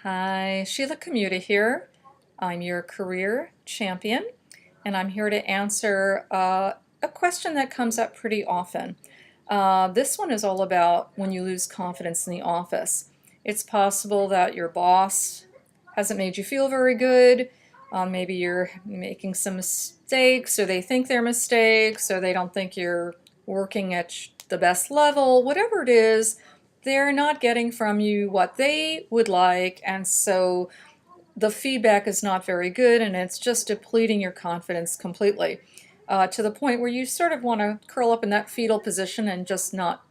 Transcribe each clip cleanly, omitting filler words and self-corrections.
Hi, Sheila Kamuda here. I'm your career champion, and I'm here to answer a question that comes up pretty often. This one is all about when you lose confidence in the office. It's possible that your boss hasn't made you feel very good. Maybe you're making some mistakes, or they think they're mistakes, or they don't think you're working at the best level. Whatever it is, they're not getting from you what they would like, and so the feedback is not very good, and it's just depleting your confidence completely, to the point where you sort of want to curl up in that fetal position and just not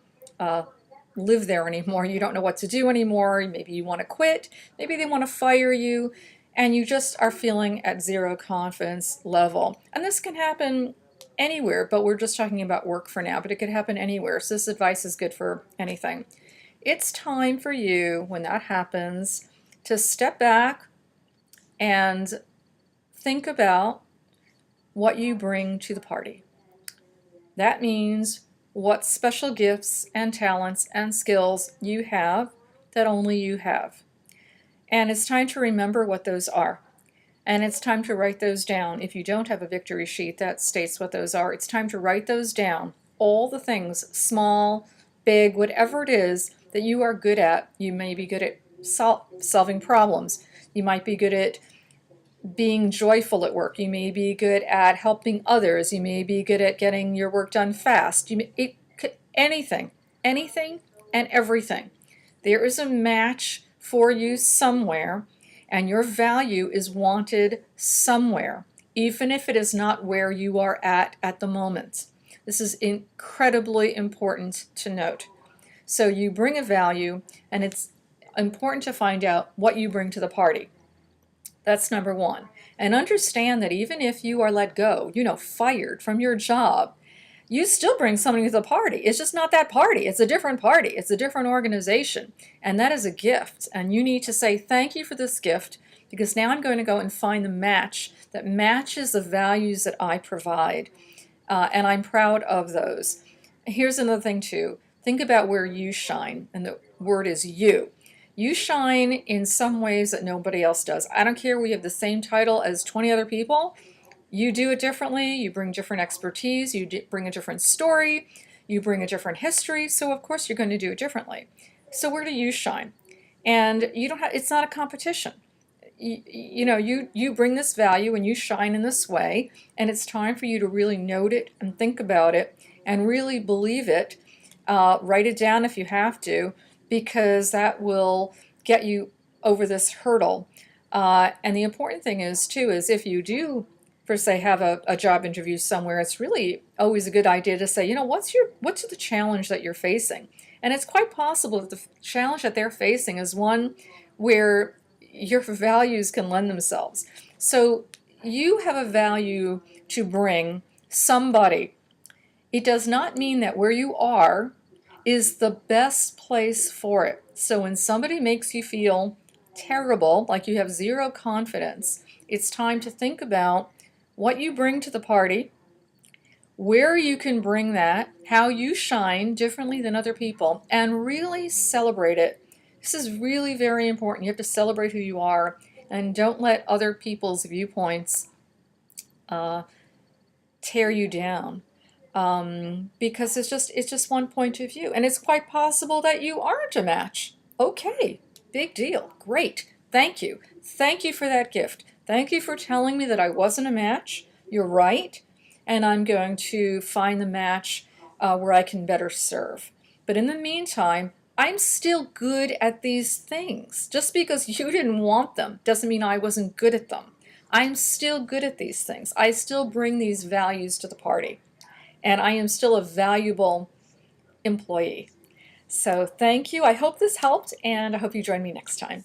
live there anymore. You don't know what to do anymore. Maybe you want to quit. Maybe they want to fire you, and you just are feeling at zero confidence level. And this can happen anywhere, but we're just talking about work for now, but it could happen anywhere. So this advice is good for anything. It's time for you, when that happens, to step back and think about what you bring to the party. That means what special gifts and talents and skills you have that only you have. And it's time to remember what those are. And it's time to write those down. If you don't have a victory sheet that states what those are, it's time to write those down. All the things, small, big, whatever it is that you are good at. You may be good at solving problems. You might be good at being joyful at work. You may be good at helping others. You may be good at getting your work done fast. Anything and everything. There is a match for you somewhere, and your value is wanted somewhere, even if it is not where you are at the moment. This is incredibly important to note. So you bring a value, and it's important to find out what you bring to the party. That's number one. And understand that even if you are let go, fired from your job, you still bring something to the party. It's just not that party. It's a different party. It's a different organization. And that is a gift. And you need to say, thank you for this gift, because now I'm going to go and find the match that matches the values that I provide. And I'm proud of those. Here's another thing too. Think about where you shine. And the word is you. You shine in some ways that nobody else does. I don't care, we have the same title as 20 other people. You do it differently. You bring different expertise. You bring a different story. You bring a different history. So of course you're going to do it differently. So where do you shine? And you don't have, it's not a competition. You bring this value and you shine in this way, and it's time for you to really note it and think about it and really believe it. Write it down if you have to, because that will get you over this hurdle. And the important thing is too, is if you do, for say, have a job interview somewhere, it's really always a good idea to say, what's the challenge that you're facing? And it's quite possible that the challenge that they're facing is one where your values can lend themselves. So you have a value to bring somebody. It does not mean that where you are is the best place for it. So when somebody makes you feel terrible, like you have zero confidence, it's time to think about what you bring to the party, where you can bring that, how you shine differently than other people, and really celebrate it. This is really very important. You have to celebrate who you are, and don't let other people's viewpoints tear you down. Because it's just one point of view, and it's quite possible that you aren't a match. Okay, big deal, great, thank you for that gift. Thank you for telling me that I wasn't a match. You're right, and I'm going to find the match where I can better serve. But in the meantime, I'm still good at these things. Just because you didn't want them doesn't mean I wasn't good at them. I'm still good at these things. I still bring these values to the party. And I am still a valuable employee. So thank you. I hope this helped, and I hope you join me next time.